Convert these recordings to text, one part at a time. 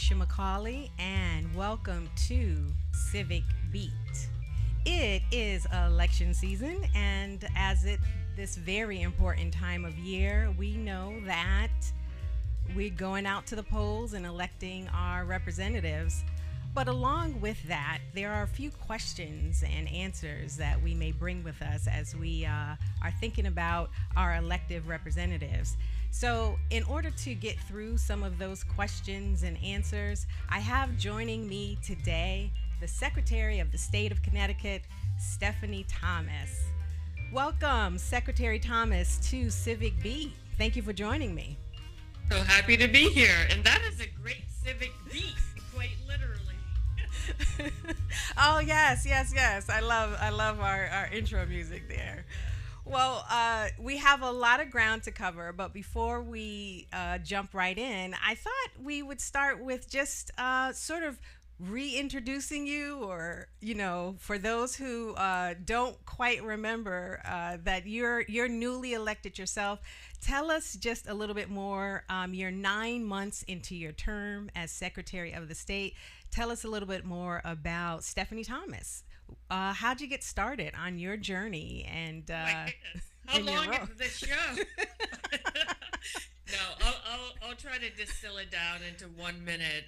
Nyesha McCauley, and welcome to Civic Beat. It is election season, and as it this very important time of year, we know that we're going out to the polls and electing our representatives. But along with that, there are a few questions and answers that we may bring with us as we are thinking about our elected representatives. So, in order to get through some of those questions and answers, I have joining me today the Secretary of the State of Connecticut, Stephanie Thomas. Welcome, Secretary Thomas, to Civic Beat. Thank you for joining me. So happy to be here. And that is a great civic beat, quite literally. Oh yes. I love our intro music there. Well, we have a lot of ground to cover, but before we jump right in, I thought we would start with just sort of reintroducing you, or for those who don't quite remember that you're newly elected yourself. Tell us just a little bit more. You're 9 months into your term as Secretary of the State. Tell us a little bit more about Stephanie Thomas. How'd you get started on your journey and My goodness. How in your long role? is this show? No, I'll try to distill it down into 1 minute.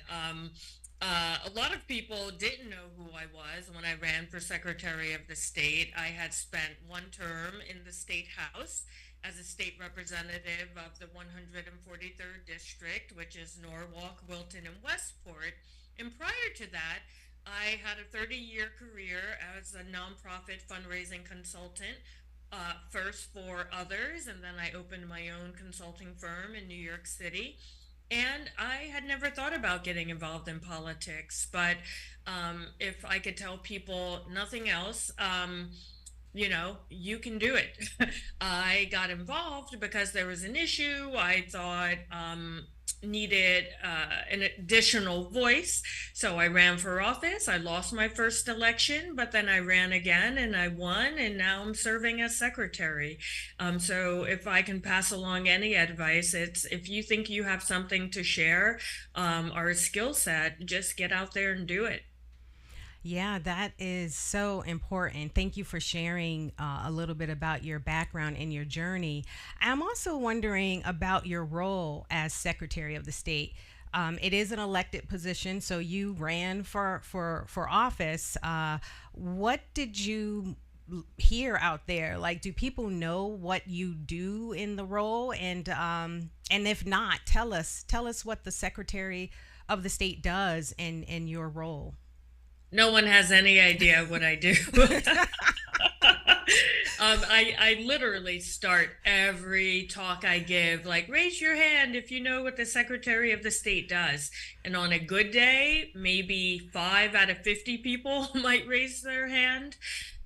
A lot of people didn't know who I was when I ran for Secretary of the State. I had spent one term in the State House as a state representative of the 143rd District, which is Norwalk, Wilton, and Westport. And prior to that, I had a 30-year career as a nonprofit fundraising consultant, first for others, and then I opened my own consulting firm in New York City. And I had never thought about getting involved in politics, but if I could tell people nothing else, you can do it. I got involved because there was an issue I thought needed an additional voice. So I ran for office. I lost my first election, but then I ran again and I won, and now I'm serving as secretary. So if I can pass along any advice, it's if you think you have something to share or a skill set, just get out there and do it. Yeah, that is so important. Thank you for sharing a little bit about your background and your journey. I'm also wondering about your role as Secretary of the State. It is an elected position, so you ran for office. What did you hear out there? Like, do people know what you do in the role? And if not, tell us what the Secretary of the State does in your role. No one has any idea what I do. I literally start every talk I give, like, raise your hand if you know what the Secretary of the State does. And on a good day, maybe 5 out of 50 people might raise their hand.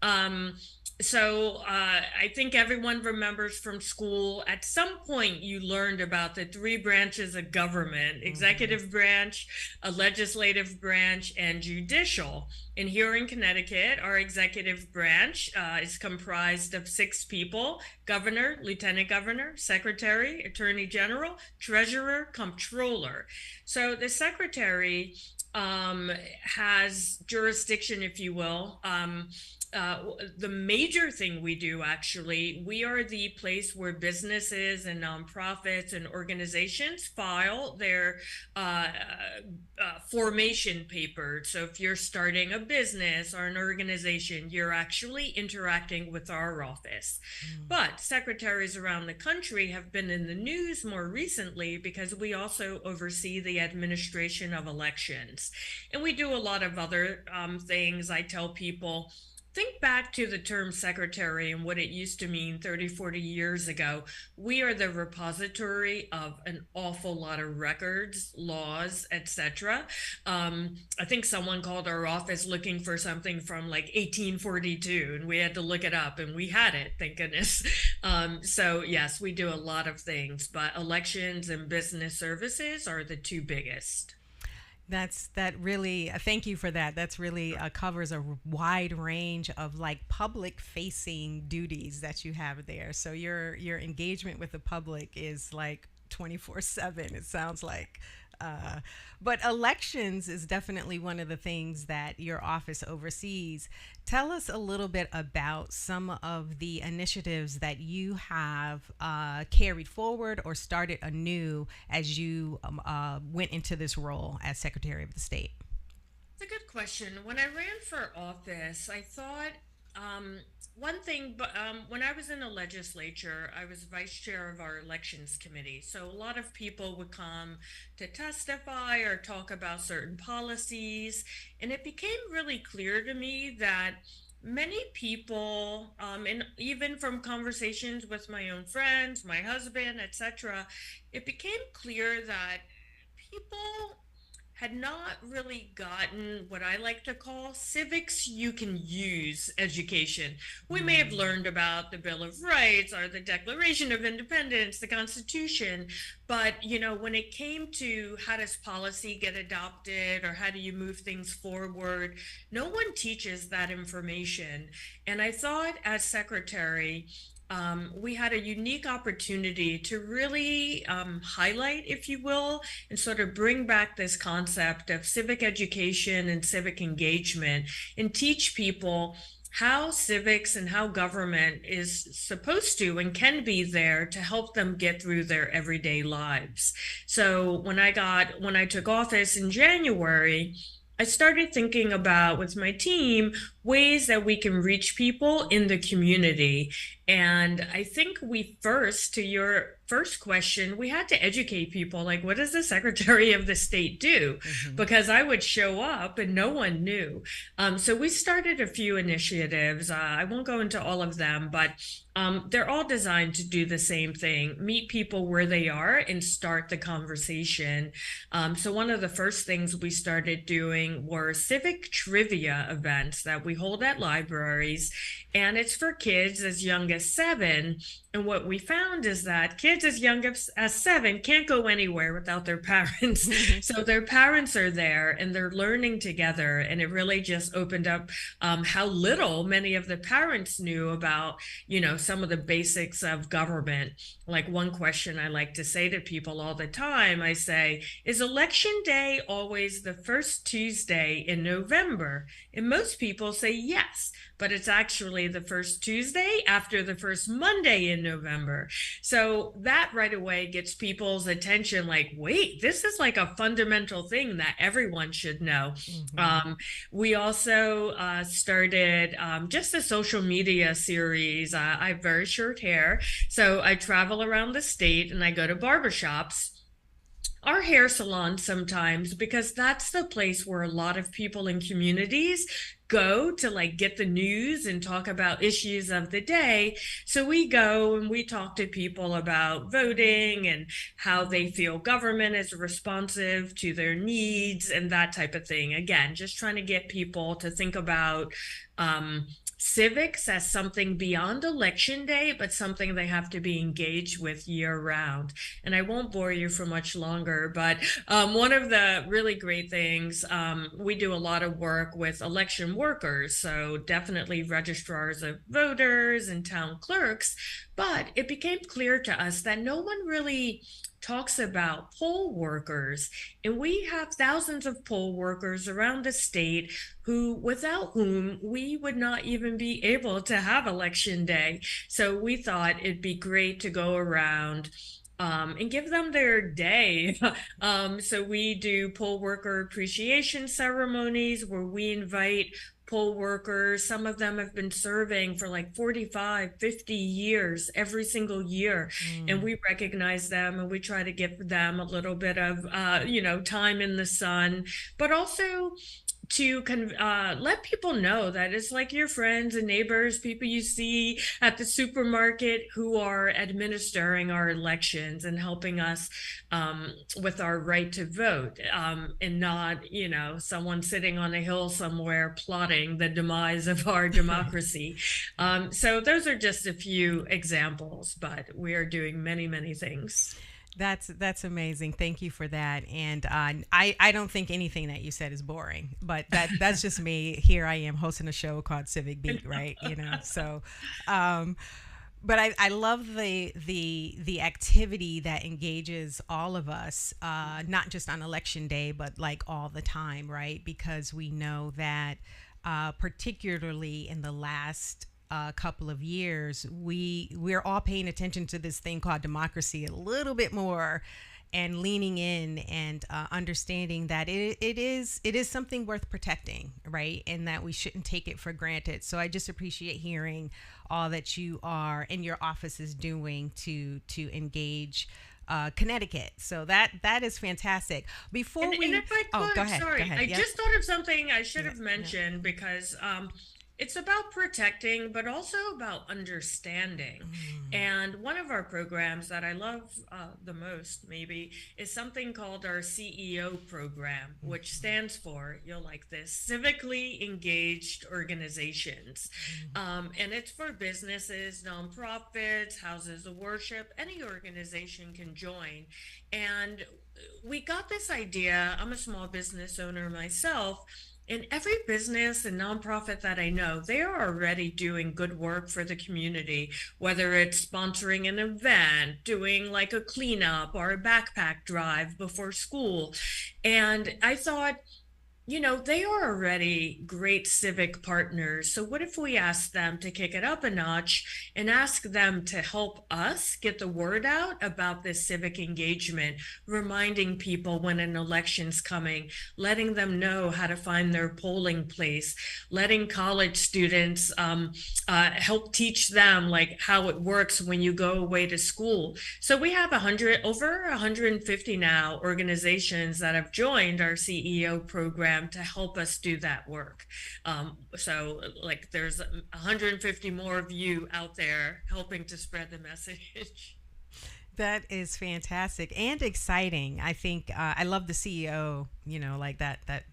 Um, I think everyone remembers from school, at some point you learned about the three branches of government: executive branch, a legislative branch, and judicial. And here in Connecticut, our executive branch is comprised of 6 people: governor, lieutenant governor, secretary, attorney general, treasurer, comptroller. So the secretary has jurisdiction, if you will. The major thing we do, actually, we are the place where businesses and nonprofits and organizations file their formation paper. So if you're starting a business or an organization, you're actually interacting with our office. But secretaries around the country have been in the news more recently because we also oversee the administration of elections. And we do a lot of other things. I tell people, think back to the term secretary and what it used to mean 30, 40 years ago. We are the repository of an awful lot of records, laws, etc. I think someone called our office looking for something from like 1842, and we had to look it up, and we had it, thank goodness. So yes, we do a lot of things, but elections and business services are the two biggest. That really thank you for that. That's really covers a wide range of like public facing duties that you have there. So your engagement with the public is like 24/7. It sounds like Uh, but elections is definitely one of the things that your office oversees. Tell us a little bit about some of the initiatives that you have carried forward or started anew as you went into this role as Secretary of the State. It's a good question. When I ran for office, I thought um, one thing, but when I was in the legislature, I was vice chair of our elections committee. So a lot of people would come to testify or talk about certain policies. And it became really clear to me that many people, and even from conversations with my own friends, my husband, etc., it became clear that people had not really gotten what I like to call civics you can use education. We may have learned about the Bill of Rights or the Declaration of Independence, the Constitution, but when it came to how does policy get adopted or how do you move things forward, no one teaches that information. And I thought as secretary, we had a unique opportunity to really highlight, if you will, and sort of bring back this concept of civic education and civic engagement and teach people how civics and how government is supposed to and can be there to help them get through their everyday lives. So when I took office in January, I started thinking about with my team ways that we can reach people in the community. And I think to your first question, we had to educate people like, what does the Secretary of the State do? Mm-hmm. Because I would show up and no one knew. So we started a few initiatives. I won't go into all of them, but they're all designed to do the same thing, meet people where they are and start the conversation. So one of the first things we started doing were civic trivia events that we hold at libraries, and it's for kids as young as 7. And what we found is that kids as young as 7 can't go anywhere without their parents. So their parents are there and they're learning together. And it really just opened up how little many of the parents knew about, some of the basics of government. Like one question I like to say to people all the time, I say, is election day always the first Tuesday in November? And most people say yes, but it's actually the first Tuesday after the first Monday in November. So that right away gets people's attention like, wait, this is like a fundamental thing that everyone should know. Mm-hmm. We also started just a social media series. I have very short hair, so I travel around the state and I go to barbershops, our hair salon sometimes, because that's the place where a lot of people in communities go to like get the news and talk about issues of the day. So we go and we talk to people about voting and how they feel government is responsive to their needs and that type of thing. Again, just trying to get people to think about civics as something beyond election day, but something they have to be engaged with year round. And I won't bore you for much longer, but one of the really great things, we do a lot of work with election workers, so definitely registrars of voters and town clerks, but it became clear to us that no one really talks about poll workers, and we have thousands of poll workers around the state without whom we would not even be able to have election day. So we thought it'd be great to go around and give them their day. So we do poll worker appreciation ceremonies where we invite poll workers. Some of them have been serving for like 45, 50 years every single year. And we recognize them and we try to give them a little bit of, time in the sun, but also to let people know that it's like your friends and neighbors, people you see at the supermarket who are administering our elections and helping us with our right to vote, and not, someone sitting on a hill somewhere plotting the demise of our democracy. So those are just a few examples, but we are doing many, many things. That's amazing. Thank you for that. And I don't think anything that you said is boring, but that's just me. Here I am hosting a show called Civic Beat, right? So but I love the activity that engages all of us, not just on election day, but like all the time, right? Because we know that, particularly in the last couple of years, we're all paying attention to this thing called democracy a little bit more, and leaning in and understanding that it is something worth protecting, right? And that we shouldn't take it for granted. So I just appreciate hearing all that you are and your office is doing to engage Connecticut. So that is fantastic. Before And we, if I oh, go could, ahead, go sorry, ahead. I Yep. just thought of something I should Yeah, have yeah. mentioned because it's about protecting, but also about understanding. Mm. And one of our programs that I love the most, maybe, is something called our CEO program, which stands for, you'll like this, Civically Engaged Organizations. And it's for businesses, nonprofits, houses of worship, any organization can join. And we got this idea. I'm a small business owner myself. And every business and nonprofit that I know, they are already doing good work for the community, whether it's sponsoring an event, doing like a cleanup or a backpack drive before school. And I thought, they are already great civic partners. So, what if we ask them to kick it up a notch and ask them to help us get the word out about this civic engagement, reminding people when an election's coming, letting them know how to find their polling place, letting college students help teach them like how it works when you go away to school. So, we have over 150 now organizations that have joined our CEO program to help us do that work. So, like, there's 150 more of you out there helping to spread the message. That is fantastic and exciting. I think I love the CEO. Like that. That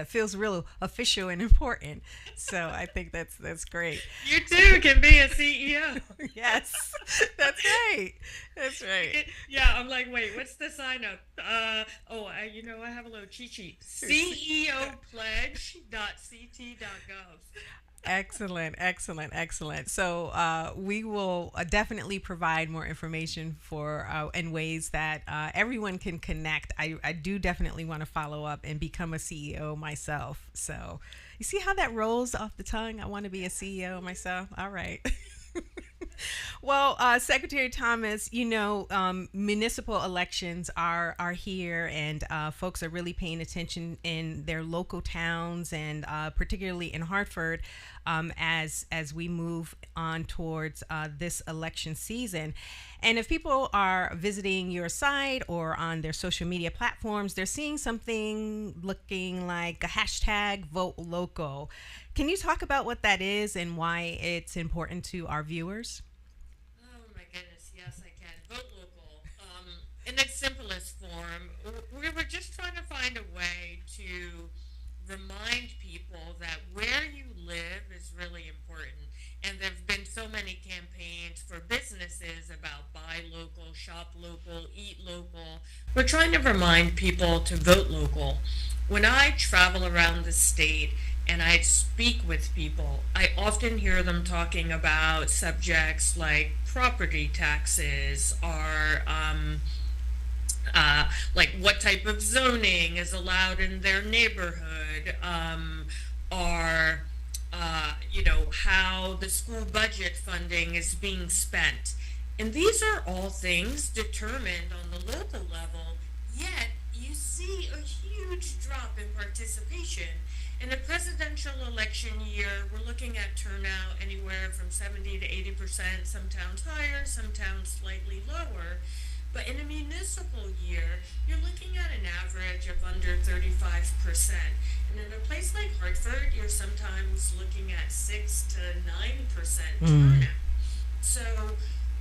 feels real official and important. So I think that's great. You too can be a CEO. Yes, that's right. That's right. Yeah, I'm like, wait, what's the sign up? I have a little cheat sheet. CEOpledge.ct.gov. Excellent, excellent, excellent. So we will definitely provide more information for in ways that everyone can connect. I do definitely want to follow up and become a CEO myself. So you see how that rolls off the tongue? I want to be a CEO myself. All right. Well, Secretary Thomas, municipal elections are here, and folks are really paying attention in their local towns, and particularly in Hartford, as we move on towards this election season. And if people are visiting your site or on their social media platforms, they're seeing something looking like a hashtag Vote Local. Can you talk about what that is and why it's important to our viewers? Oh my goodness, yes, I can. Vote local. In its simplest form, we were just trying to find a way to remind people that where you live is really important. And there have been so many campaigns for businesses about buy local, shop local, eat local. We're trying to remind people to vote local. When I travel around the state and I speak with people, I often hear them talking about subjects like property taxes or like what type of zoning is allowed in their neighborhood, or how the school budget funding is being spent. And these are all things determined on the local level, yet you see a huge drop in participation. In a presidential election year, we're looking at turnout anywhere from 70 to 80%, some towns higher, some towns slightly lower. But in a municipal year, you're looking at an average of under 35%. And in a place like Hartford, you're sometimes looking at 6 to 9% Mm. turnout. So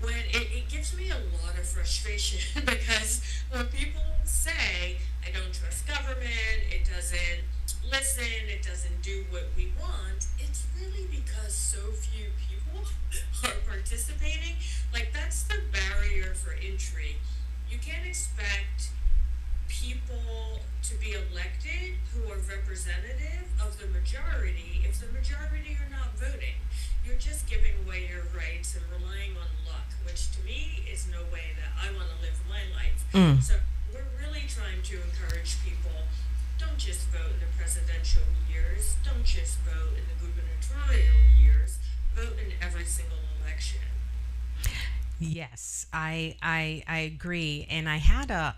it gives me a lot of frustration because when people say, I don't trust government, it doesn't listen, it doesn't do what we want, it's really because so few people are participating. Like, that's the barrier for entry. You can't expect people to be elected who are representative of the majority if the majority are not voting. you're just giving away your rights and relying on luck, which to me is no way that I want to live my life. Mm. So we're really trying to encourage people, don't just vote in the presidential years, don't just vote in the gubernatorial years, vote in every single election. Yes, I agree. And I had a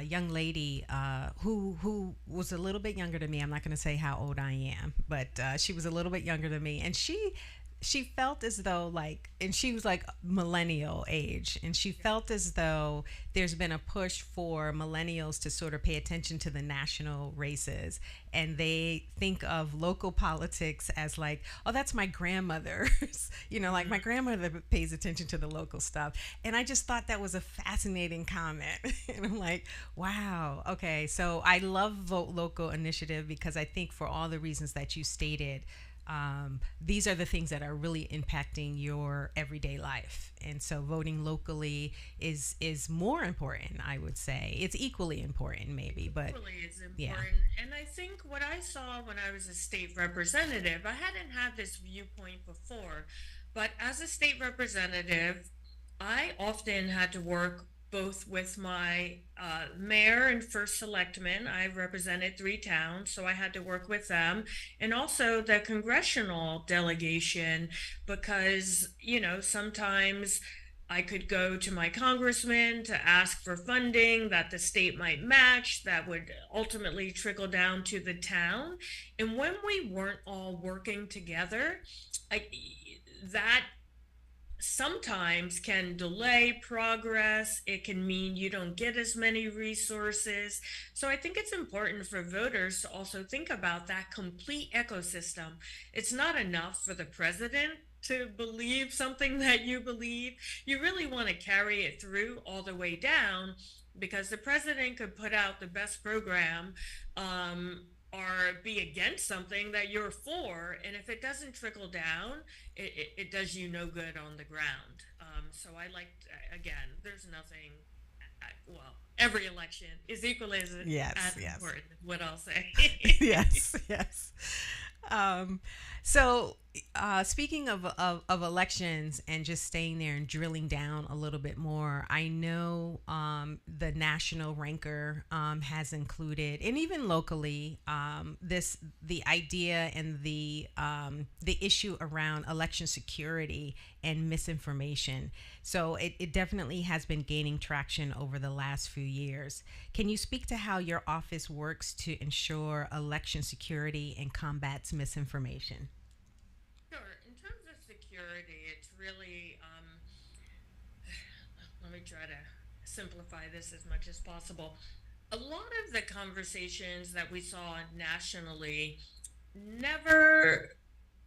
young lady who was a little bit younger than me. I'm not going to say how old I am, but she was a little bit younger than me, and she felt as though like, and she was like millennial age, and she felt as though there's been a push for millennials to sort of pay attention to the national races, and they think of local politics as like, oh, that's my grandmother's, like my Mm-hmm. grandmother pays attention to the local stuff. And I just thought that was a fascinating comment. And I'm like, wow, okay. So I love Vote Local initiative because I think for all the reasons that you stated, these are the things that are really impacting your everyday life. And so voting locally is more important, I would say. It's equally important, maybe, but Equally is yeah. important. And I think what I saw when I was a state representative, I hadn't had this viewpoint before, but as a state representative, I often had to work both with my mayor and first selectman. I represented three towns, so I had to work with them, and also the congressional delegation, because, sometimes I could go to my congressman to ask for funding that the state might match that would ultimately trickle down to the town. And when we weren't all working together, I, that sometimes can delay progress. It can mean you don't get as many resources. So I think it's important for voters to also think about that complete ecosystem. It's not enough for the president to believe something that you believe. You really want to carry it through all the way down, because the president could put out the best program, or be against something that you're for. And if it doesn't trickle down, it does you no good on the ground. So I like, again, there's nothing, well, every election is equally Yes, as yes. important, what I'll say. Yes, yes. Um, so, speaking of elections and just staying there and drilling down a little bit more, I know the national ranker has included, and even locally, the idea and the issue around election security and misinformation. So it definitely has been gaining traction over the last few years. Can you speak to how your office works to ensure election security and combats misinformation? Sure. In terms of security, it's really, let me try to simplify this as much as possible. A lot of the conversations that we saw nationally never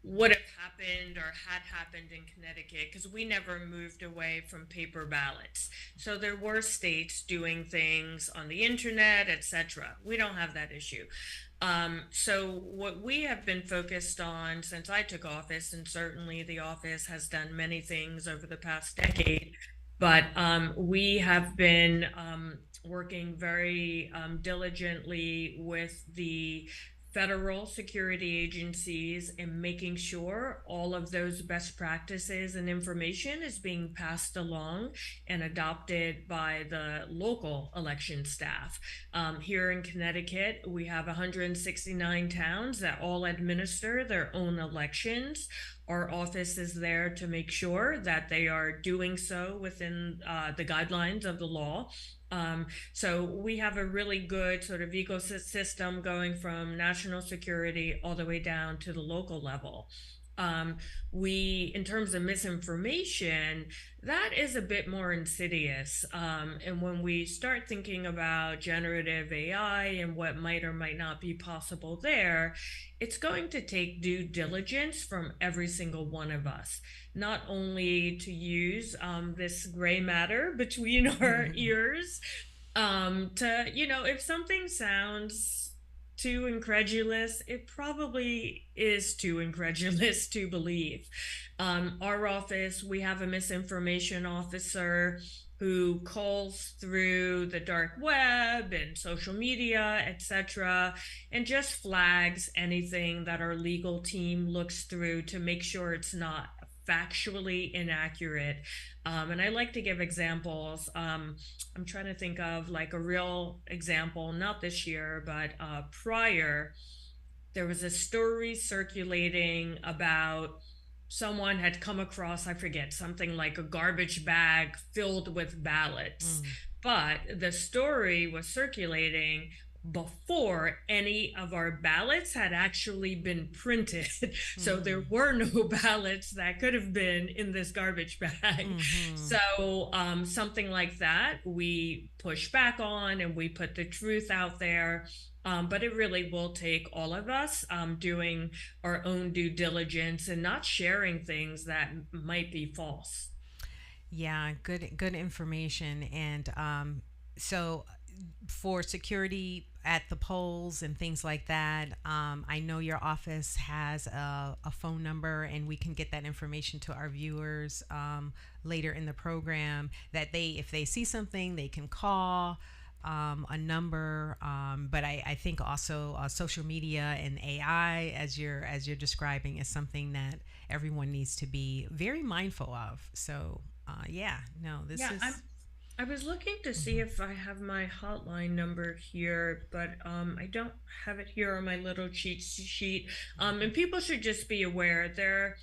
would have happened or had happened in Connecticut, because we never moved away from paper ballots. So there were states doing things on the internet, etc. We don't have that issue. So what we have been focused on since I took office, and certainly the office has done many things over the past decade, but we have been working very diligently with the federal security agencies and making sure all of those best practices and information is being passed along and adopted by the local election staff. Here in Connecticut, we have 169 towns that all administer their own elections. Our office is there to make sure that they are doing so within the guidelines of the law. So we have a really good sort of ecosystem going from national security all the way down to the local level. Um, in terms of misinformation, that is a bit more insidious. And when we start thinking about generative AI and what might or might not be possible there, it's going to take due diligence from every single one of us, not only to use this gray matter between our ears, if something sounds too incredulous, it probably is too incredulous to believe. Our office, we have a misinformation officer. who culls through the dark web and social media, etc., and just flags anything that our legal team looks through to make sure it's not factually inaccurate. And I like to give examples. I'm trying to think of like a real example, not this year, but prior. There was a story circulating about someone had come across, I forget, something like a garbage bag filled with ballots. Mm. But the story was circulating before any of our ballots had actually been printed. So there Mm. were no ballots that could have been in this garbage bag. Mm-hmm. So something like that, we push back on and we put the truth out there. But it really will take all of us doing our own due diligence and not sharing things that might be false. Yeah, good information. And so for security at the polls and things like that, I know your office has a phone number, and we can get that information to our viewers later in the program. That if they see something, they can call a number. But I think also social media and AI, as you're describing, is something that everyone needs to be very mindful of. So yeah, no, this Yeah, is. I was looking to see Mhm. if I have my hotline number here, but I don't have it here on my little cheat sheet. And people should just be aware there.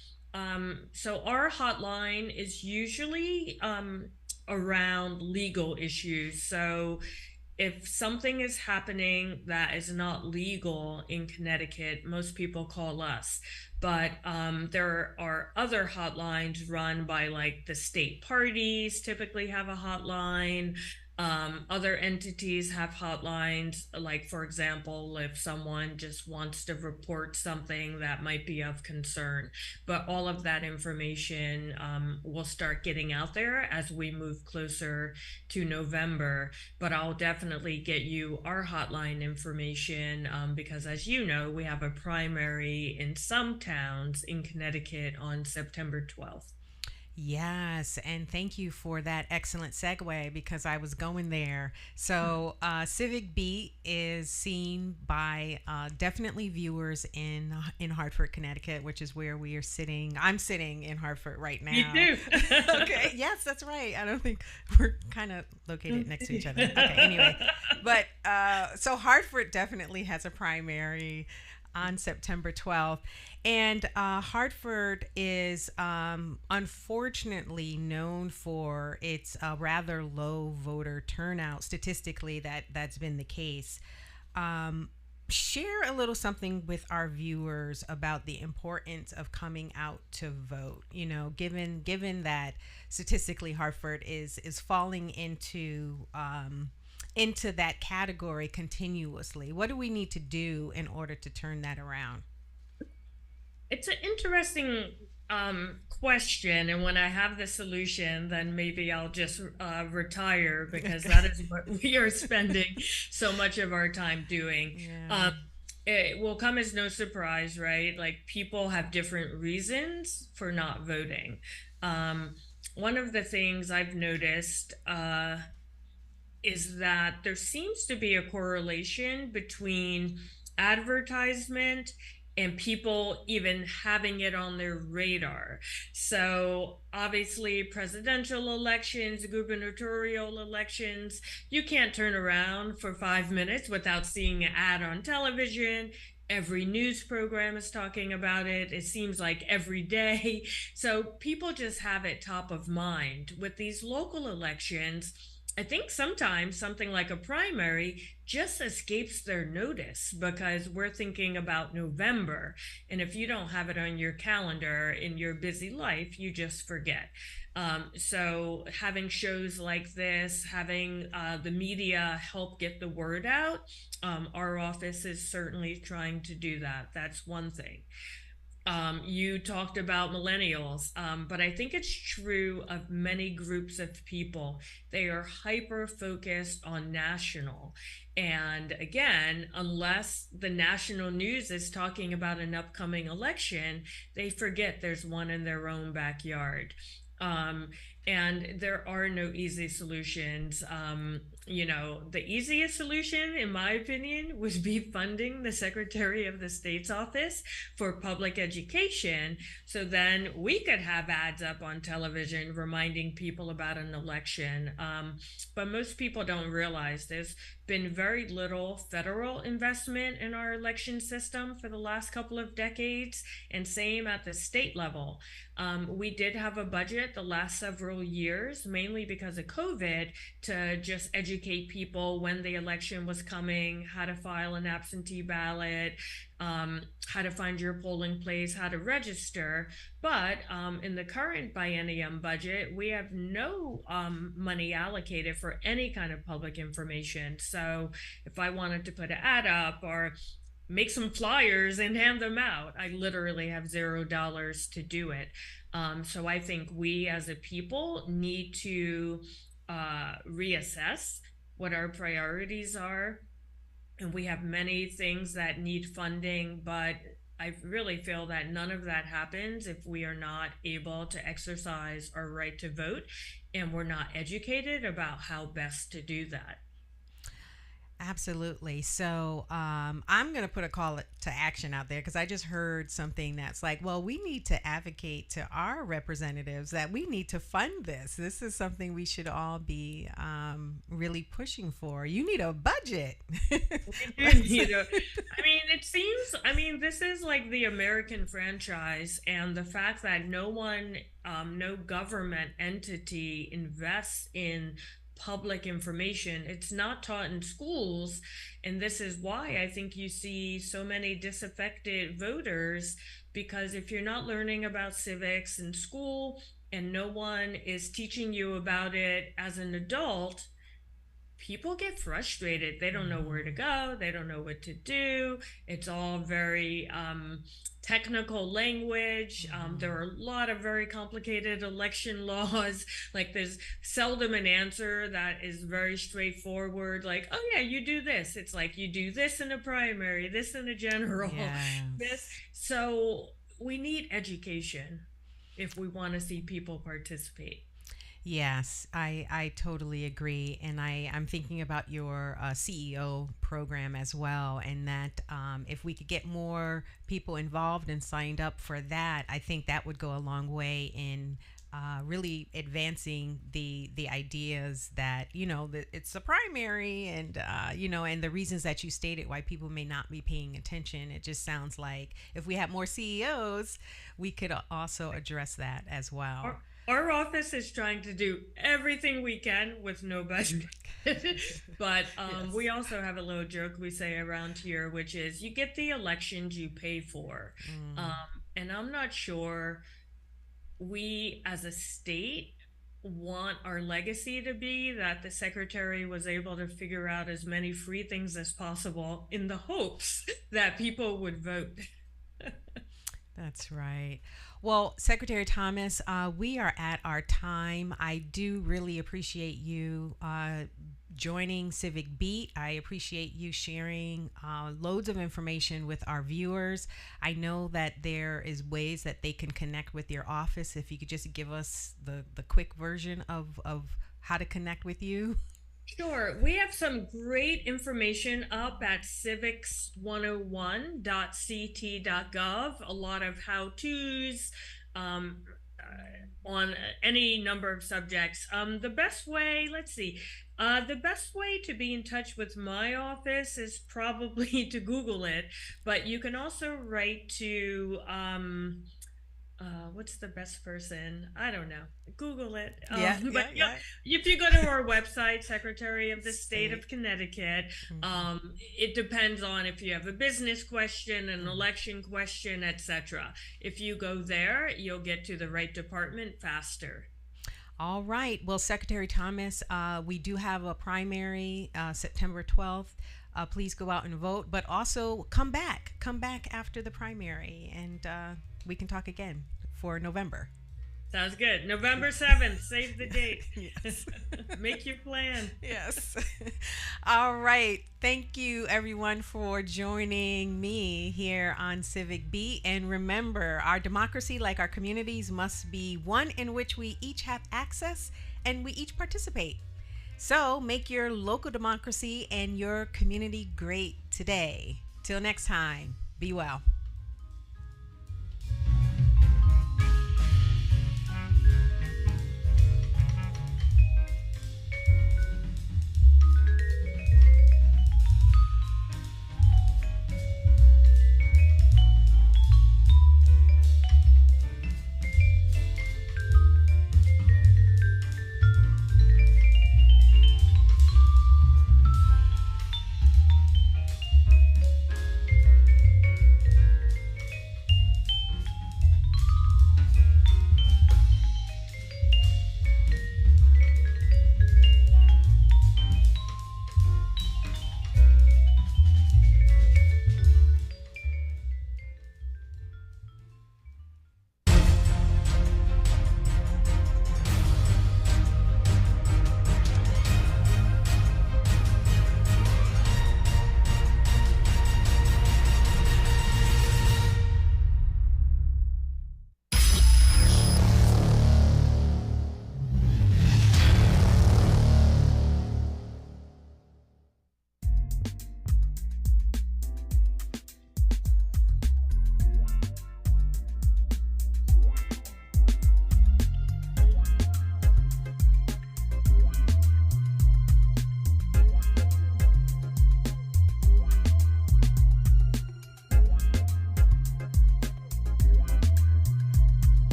So our hotline is usually around legal issues. So if something is happening that is not legal in Connecticut, most people call us. But there are other hotlines run by like the state parties, typically have a hotline. Other entities have hotlines, like, for example, if someone just wants to report something that might be of concern. But all of that information will start getting out there as we move closer to November. But I'll definitely get you our hotline information because, as you know, we have a primary in some towns in Connecticut on September 12th. Yes, and thank you for that excellent segue because I was going there. So, Civic Beat is seen by definitely viewers in Hartford, Connecticut, which is where we are sitting. I'm sitting in Hartford right Me now. too. Okay, yes, that's right. I don't think we're kind of located next to each other. Okay, anyway, but so Hartford definitely has a primary on September 12th. And Hartford is unfortunately known for its rather low voter turnout. Statistically, that's been the case. Share a little something with our viewers about the importance of coming out to vote. Given that statistically Hartford is falling into that category continuously. What do we need to do in order to turn that around? It's an interesting question, and when I have the solution, then maybe I'll just retire because that is what we are spending so much of our time doing. Yeah. Um, it will come as no surprise, right? Like, people have different reasons for not voting. Um, One of the things I've noticed is that there seems to be a correlation between advertisement and people even having it on their radar. So, obviously, presidential elections, gubernatorial elections, you can't turn around for 5 minutes without seeing an ad on television. Every news program is talking about it. It seems like every day. So people just have it top of mind. With these local elections, I think sometimes something like a primary just escapes their notice because we're thinking about November. And if you don't have it on your calendar in your busy life, you just forget. So, having shows like this, having the media help get the word out, our office is certainly trying to do that. That's one thing. You talked about millennials, but I think it's true of many groups of people. They are hyper focused on national. And again, unless the national news is talking about an upcoming election, they forget there's one in their own backyard. Um, And there are no easy solutions. The easiest solution, in my opinion, would be funding the Secretary of the State's office for public education. So then we could have ads up on television reminding people about an election. But most people don't realize there's been very little federal investment in our election system for the last couple of decades, and same at the state level. We did have a budget the last several years, mainly because of COVID, to just educate people when the election was coming, how to file an absentee ballot, how to find your polling place, how to register. But in the current biennium budget, we have no money allocated for any kind of public information. So if I wanted to put an ad up or make some flyers and hand them out, I literally have $0 to do it. So I think we as a people need to reassess what our priorities are. And we have many things that need funding, but I really feel that none of that happens if we are not able to exercise our right to vote and we're not educated about how best to do that. Absolutely. So I'm going to put a call to action out there because I just heard something that's like, well, we need to advocate to our representatives that we need to fund this. This is something we should all be really pushing for. You need a budget. This is like the American franchise, and the fact that no government entity invests in public information. It's not taught in schools, and this is why I think you see so many disaffected voters, because if you're not learning about civics in school and no one is teaching you about it as an adult, people get frustrated. They don't know where to go. They don't know what to do. It's all very technical language. There are a lot of very complicated election laws. Like there's seldom an answer that is very straightforward. Like, oh yeah, you do this. It's like you do this in a primary, this in a general, this. So we need education if we want to see people participate. Yes, I totally agree. And I'm thinking about your CEO program as well. And that if we could get more people involved and signed up for that, I think that would go a long way in really advancing the ideas that, that it's a primary and, and the reasons that you stated why people may not be paying attention. It just sounds like if we had more CEOs, we could also address that as well. Our office is trying to do everything we can with no budget. But yes. We also have a little joke we say around here, which is you get the elections you pay for. And I'm not sure we as a state want our legacy to be that the secretary was able to figure out as many free things as possible in the hopes that people would vote. That's right. Well, Secretary Thomas, we are at our time. I do really appreciate you joining Civic Beat. I appreciate you sharing loads of information with our viewers. I know that there is ways that they can connect with your office. If you could just give us the quick version of how to connect with you. Sure. We have some great information up at civics101.ct.gov. A lot of how-tos on any number of subjects. The best way to be in touch with my office is probably to Google it, but you can also write to what's the best person? I don't know. Google it. If you go to our website, Secretary of the State of Connecticut, it depends on if you have a business question, an election question, etc. If you go there, you'll get to the right department faster. All right. Well, Secretary Thomas, we do have a primary September 12th. Please go out and vote, but also come back after the primary, and we can talk again for November. Sounds good. November 7th. Save the date. Yes. Make your plan. Yes. All right. Thank you, everyone, for joining me here on Civic Beat. And remember, our democracy, like our communities, must be one in which we each have access and we each participate. So make your local democracy and your community great today. Till next time, be well.